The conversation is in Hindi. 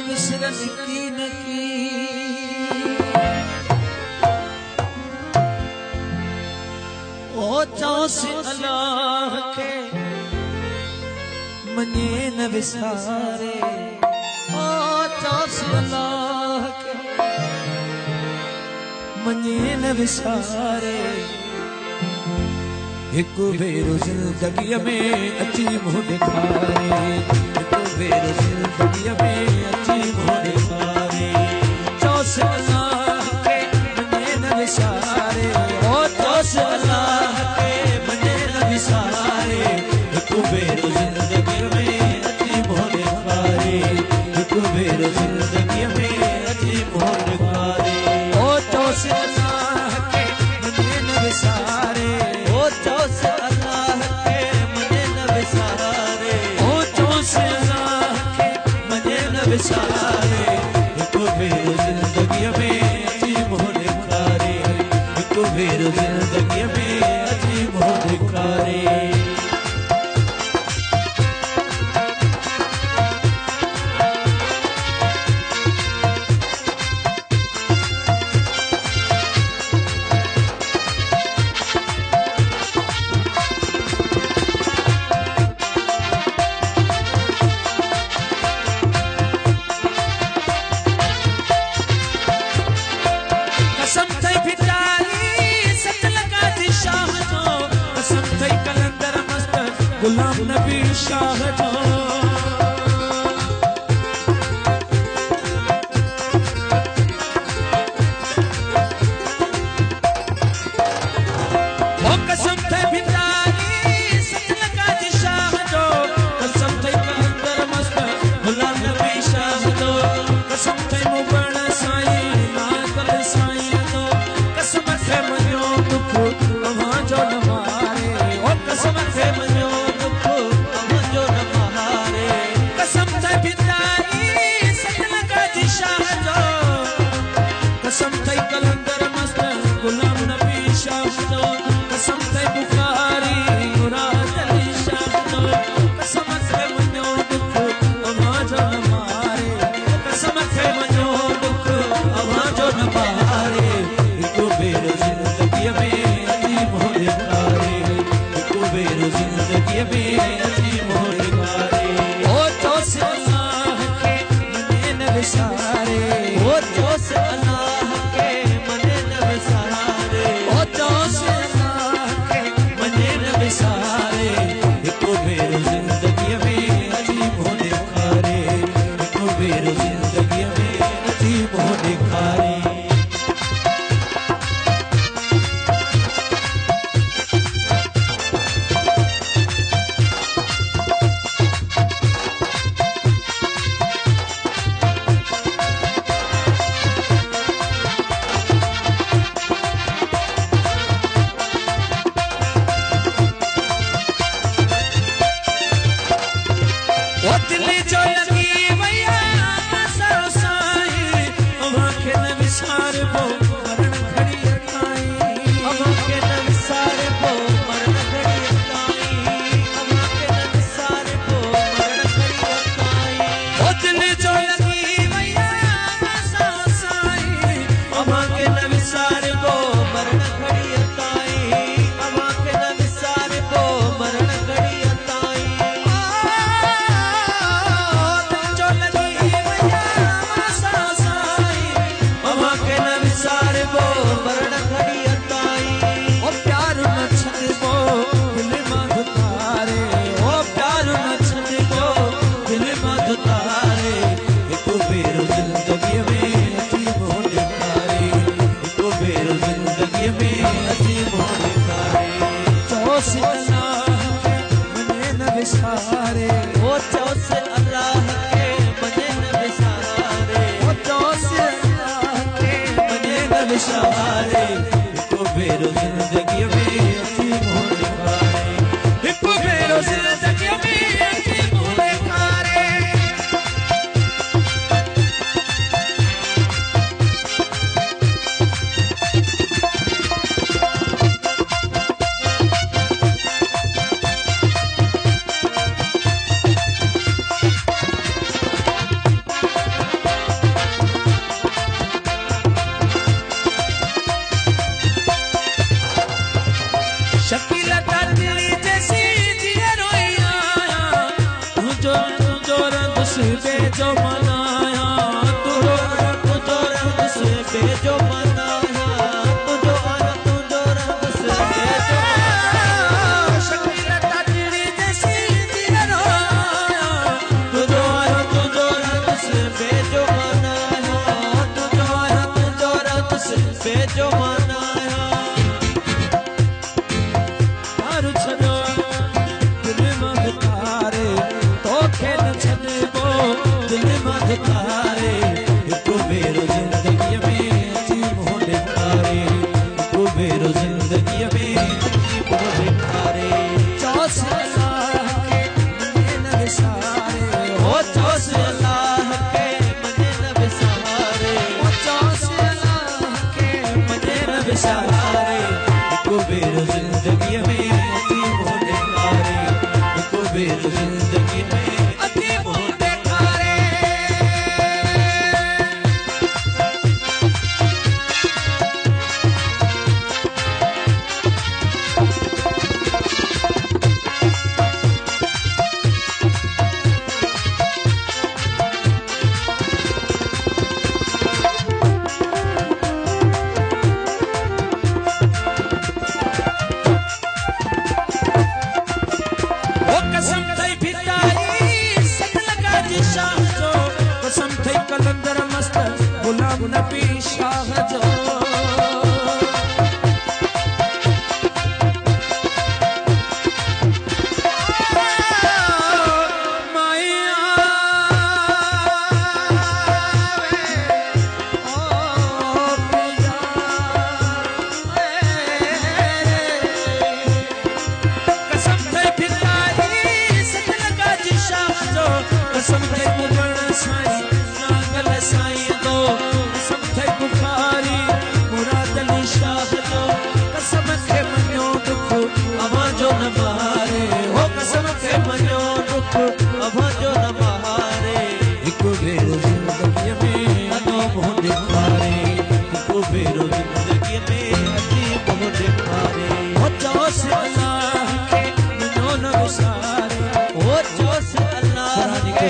विसरन की न की ओ चौस अल्लाह के मने न विसारे ओ चौस अल्लाह के मने न विसारे एक बेरो जिंदगी में अची मुँह दिखारे एक बेरो जिंदगी में अची मुँह दिखारे चौस अल्लाह के मने न विसारे ओ चौस अल्लाह के मने न विसारे एक बेरो जिंदगी में अची मुँह दिखारे एक बेरो जिंदगी में अची मुँह दिखारे ओ चौस अल्लाह के मने न विसारे चौस अल्लाह के मने न विसारे ओ चौस अल्लाह के मने न विसारे एक बेरो जिंदगी में अची मुँह दिखारे एक बेरो जिंदगी में अची मुँह दिखारे गुलाम नबी शाह जो ओ कसम थे भितारी सच लगा जी शाह जो कसम थे कलंदर मस्त गुलाम नबी शाह जो कसम थे मुबण साईं नागल साईं जो कसम थे मनियो दुख अवां जो न मारे ओ कसम थे मनियो कसम थे कलंदर मस्त गुलाम नबी शाह जो कसम थे बुखारी मुराद अली शाह जो कसम थे मनो दुख अवां जो न मारे कसम थे मनो दुख अवां जो न मारे एक बेरो जिंदगी में अची मुँह दिखारे एक बेरो जिंदगी में अची मुँह दिखारे ओ चौस अल्लाह के मने न विसारे ओ चौस अल्लाह सारे एक बेरो जिंदगी में अची मुँह दिखारे एक बेरो जिंदगी में अची मुँह दिखारे सहारे एक बेरो जिंदगी में अची मुँह दिखारे एक बेरो जिंदगी में अची मुँह दिखारे तुझो रंग से बेजो मनाया, तुझो रंग से बेजो मनाया, तुझो रंग से बेजो मनाया, शकील ताजरी जैसी दिया तुझो रंग से बेजो मनाया, तुझो रंग से बेजो मनाया। तारू छड़ो दिल में तारे तो खेल छड़बो दिल में तारे, इको बेरो जिंदगी में अची मोहन तारे, इको बेरो जिंदगी में अची मोहन तारे। चौस अल्लाह के मने न विसारे, हो चौस अल्लाह के मने न विसारे, हो चौस अल्लाह के मने न विसारे, इको बेरो जिंदगी में अची मोहन तारे, इको बेरो जिंदगी में अची मोहन तारे। कसम थई भिटाई सतलका जी शाह जो, कसम थई कलंदर मस्त गुलाम नबी शाह जो। कसम थे मुगण साईं नागल साईं दो, कसम थे बुखारी मुराद अली शाह दो, कसम थे मनो दुख अवा जो न मारे, हो कसम थे मनो दुख अवा जो न मारे, इको बेरो जिंदगी में अनो मोह दिखारे, इको बेरो जिंदगी में अची मोह दिखारे। हो चौस अल्लाह के मनो न विसारे, हो चौस अल्लाह के